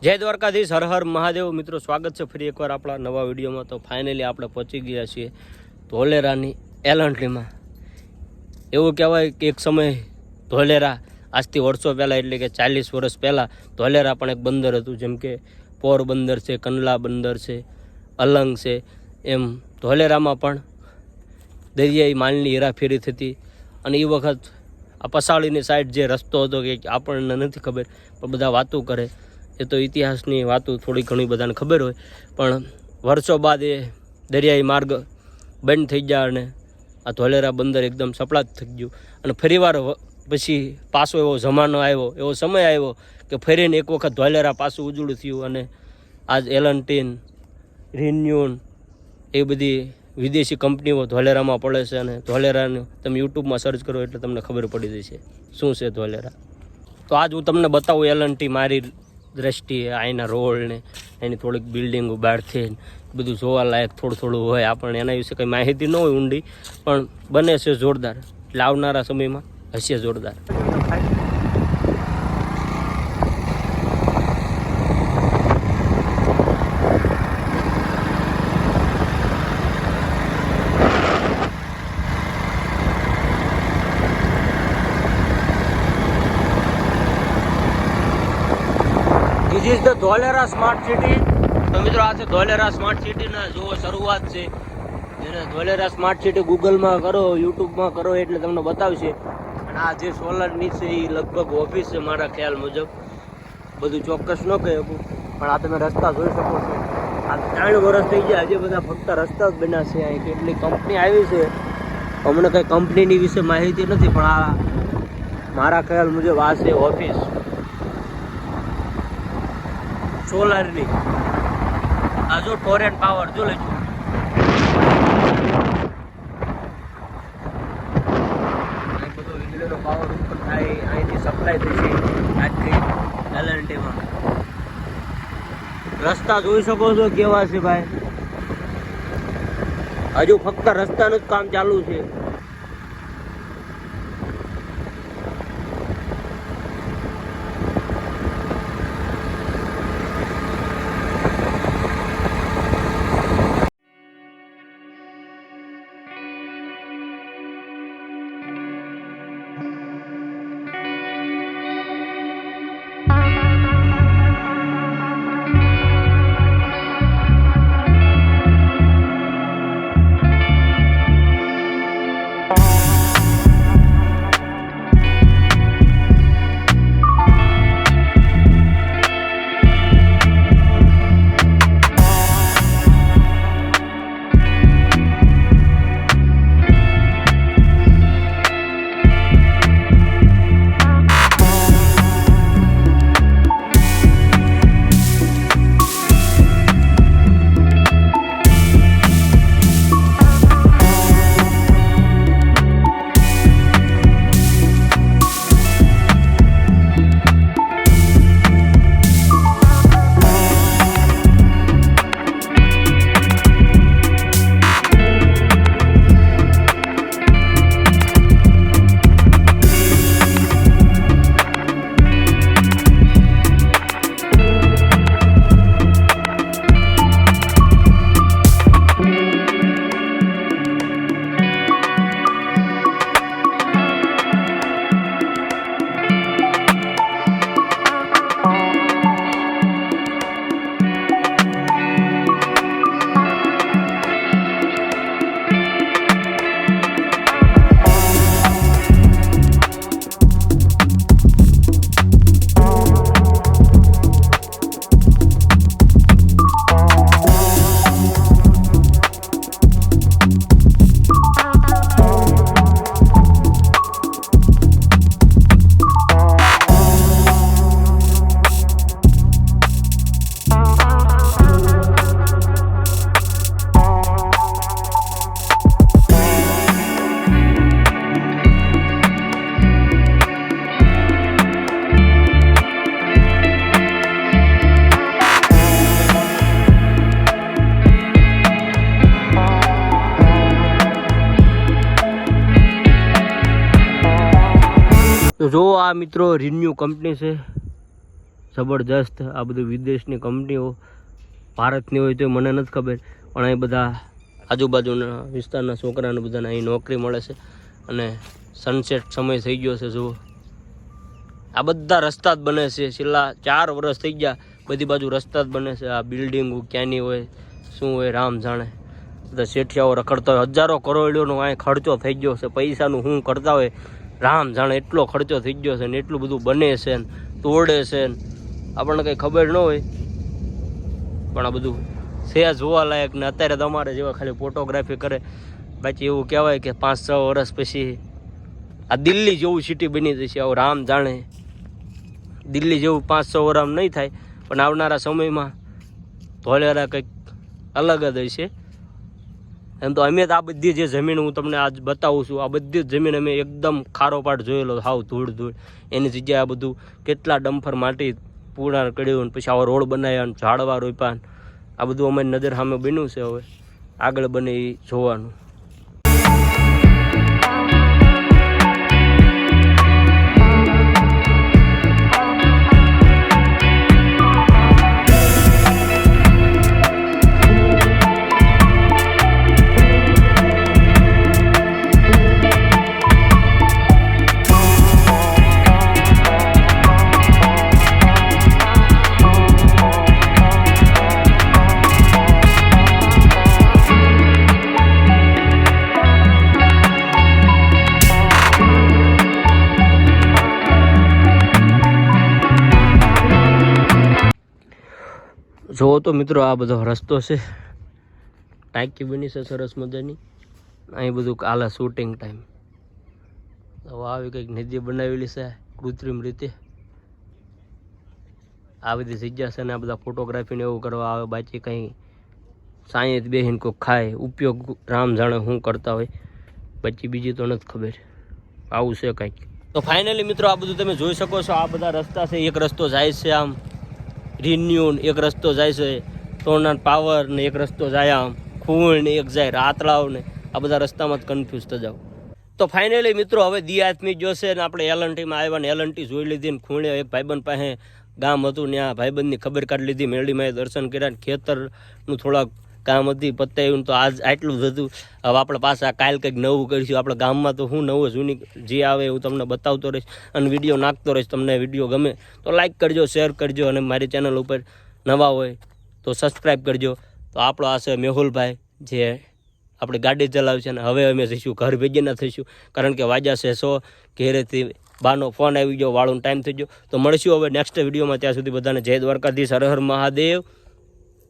જય દ્વારકાધીશ, હર હર મહાદેવ. મિત્રો, સ્વાગત છે ફરી એકવાર આપણા નવા વિડીયોમાં. તો ફાઇનલી આપણે પહોંચી ગયા છીએ ધોલેરાની એલન્ટ્રીમાં. એવું કહેવાય કે એક સમય ધોલેરા આજથી વર્ષો પહેલાં, એટલે કે 40 વર્ષ પહેલાં ધોલેરા પણ એક બંદર હતું. જેમ કે પોરબંદર છે, કંડલા બંદર છે, અલંગ છે, એમ ધોલેરામાં પણ દરિયાઈ માલની હેરાફેરી થતી. અને એ વખત આ પસાળીની સાઈડ જે રસ્તો હતો કે આપણને નથી ખબર, પણ બધા વાતો કરે. એ તો ઇતિહાસની વાતો થોડી ઘણી બધાને ખબર હોય, પણ વર્ષો બાદ એ દરિયાઈ માર્ગ બંધ થઈ ગયા અને આ ધોલેરા બંદર એકદમ સફળાત થઈ ગયું. અને ફરીવાર પછી પાછો એવો જમાનો આવ્યો, એવો સમય આવ્યો કે ફરીને એક વખત ધોલેરા પાછું ઉજળું થયું. અને આજ એલન્ટીન, રિન્યુન એ બધી વિદેશી કંપનીઓ ધોલેરામાં પડે છે. અને ધોલેરાને તમે યુટ્યુબમાં સર્ચ કરો એટલે તમને ખબર પડી જશે શું છે ધોલેરા. તો આજ હું તમને બતાવું એલન્ટી મારી દ્રષ્ટિએ. અહીંના રોડ ને એની થોડીક બિલ્ડિંગો બહારથી બધું જોવાલાયક થોડું હોય. આપણને એના વિશે કંઈ માહિતી ન હોય ઊંડી, પણ બને છે જોરદાર. એટલે આવનારા સમયમાં હશે જોરદાર. This is the Dholera smart city. તો મિત્રો, આ છે ધોલેરા સ્માર્ટ સિટીના જુઓ શરૂઆત છે. જેને ધોલેરા સ્માર્ટ સિટી ગૂગલમાં કરો, યુટ્યુબમાં કરો એટલે તમને બતાવશે. અને આ જે સોલરની છે એ લગભગ ઓફિસ છે મારા ખ્યાલ મુજબ. બધું ચોક્કસ ન કહી શકું, પણ આ તમે રસ્તા જોઈ શકો છો. આ 3 વર્ષ થઈ ગયા, હજી બધા ફક્ત રસ્તા જ બન્યા છે. અહીં કેટલી કંપની આવી છે, અમને કંઈ કંપનીની વિશે માહિતી નથી, પણ આ મારા ખ્યાલ મુજબ આ છે ઓફિસ સોલારની. આ જો ટોરેન્ટ પાવર જો લેજો. બધો વીજળીનો પાવર ઉત્પન્ન થાય, અહીંથી સપ્લાય થશે આખી એલએનટીમાં. રસ્તા જોઈ શકો છો કેવા છે ભાઈ. હજુ ફક્ત રસ્તાનું જ કામ ચાલુ છે. તો જો આ મિત્રો રિન્યુ કંપની છે. જબરજસ્ત. આ બધું વિદેશની કંપનીઓ, ભારતની હોય તો મને નથી ખબર, પણ અહીં બધા આજુબાજુના વિસ્તારના છોકરાને બધાને અહીં નોકરી મળે છે. અને સનસેટ સમય થઈ ગયો છે. જુઓ, આ બધા રસ્તા જ બને છે. છેલ્લા 4 વર્ષ થઈ ગયા, બધી બાજુ રસ્તા જ બને છે. આ બિલ્ડિંગો ક્યાંની હોય શું હોય રામ જાણે. બધા શેઠિયાઓ રખડતા હોય, હજારો કરોડોનો અહીં ખર્ચો થઈ ગયો છે. પૈસાનું શું કરતા હોય રામ જાણે. એટલો ખર્ચો થઈ ગયો છે ને એટલું બધું બને છે ને તોડે છે ને આપણને કંઈ ખબર ન હોય, પણ આ બધું છે જોવાલાયક. ને અત્યારે તમારે જેવા ખાલી ફોટોગ્રાફી કરે, બાકી એવું કહેવાય કે 5-6 વર્ષ પછી આ દિલ્હી જેવું સિટી બની જશે. આવું રામ જાણે. દિલ્હી જેવું 5-6 વર્ષ નહીં થાય, પણ આવનારા સમયમાં ધોલેરા કંઈક અલગ જ હશે. એમ તો અમે આ બધી જે જમીન હું તમને આજ બતાવું છું, આ બધી જ જમીન અમે એકદમ ખારો પાટ જોયેલો, હાવ ધૂળ. એની જગ્યાએ આ બધું કેટલા ડમ્ફર માટી પૂરા કર્યું, પછી આવા રોડ બનાવ્યા, ઝાડવા રોપ્યા, આ બધું અમારી નજર સામે બન્યું છે. હવે આગળ બને એ જોવાનું. જોવો તો મિત્રો, આ બધો રસ્તો છે. ટાંકી બની છે સરસ મજાની. અહીં બધું કાલે શૂટિંગ ટાઈમ. હવે આવી કંઈક નદી બનાવેલી છે કૃત્રિમ રીતે. આ બધી જગ્યા છે ને આ બધા ફોટોગ્રાફીને એવું કરવા આવે. બાકી કંઈ સાંયે બેહીને કોઈ ખાય, ઉપયોગ રામ જાણે શું કરતા હોય, બાકી બીજી તો નથી ખબર. આવું છે કંઈક. તો ફાઇનલી મિત્રો, આ બધું તમે જોઈ શકો છો. આ બધા રસ્તા છે. એક રસ્તો જાય છે આમ રિન્યુન, એક રસ્તો જાય છે ટોર્નાડ પાવર, ને એક રસ્તો જાય આમ ખૂણ, ને એક જાય રાતળાવ, ને આ બધા રસ્તામાં જ કન્ફ્યુઝ થઈ જાવ. તો ફાઇનલી મિત્રો, હવે દિયાત્મી જોશે ને આપણે એલએનટીમાં આવ્યા ને એલએનટી જોઈ લીધી ને ખૂણે એક ભાઈબંધ પાસે ગામ હતું, ત્યાં ભાઈબંધની ખબર કાઢી લીધી, મેરડીમાં દર્શન કર્યા ને ખેતરનું થોડાક કામ હતી પતાવ્યું. તો આજ આટલું જ હતું. હવે આપણે પાછા કાલ કંઈક નવું કરીશું. આપણે ગામમાં તો હું નવું જૂની જે આવે હું તમને બતાવતો રહીશ અને વિડીયો નાખતો રહીશ. તમને વિડીયો ગમે તો લાઇક કરજો, શેર કરજો, અને મારી ચેનલ ઉપર નવા હોય તો સબસ્ક્રાઈબ કરજો. તો આપણો આ છે મેહુલભાઈ, જે આપણે ગાડી ચલાવી છે. અને હવે અમે જઈશું ઘર ભેગીના થઈશું, કારણ કે વાગ્યા છે 100. ઘેરેથી બાનો ફોન આવી ગયો, વાળું ટાઈમ થઈ ગયો. તો મળીશું હવે નેક્સ્ટ વિડીયોમાં. ત્યાં સુધી બધાને જય દ્વારકાધીશ, હર હર મહાદેવ.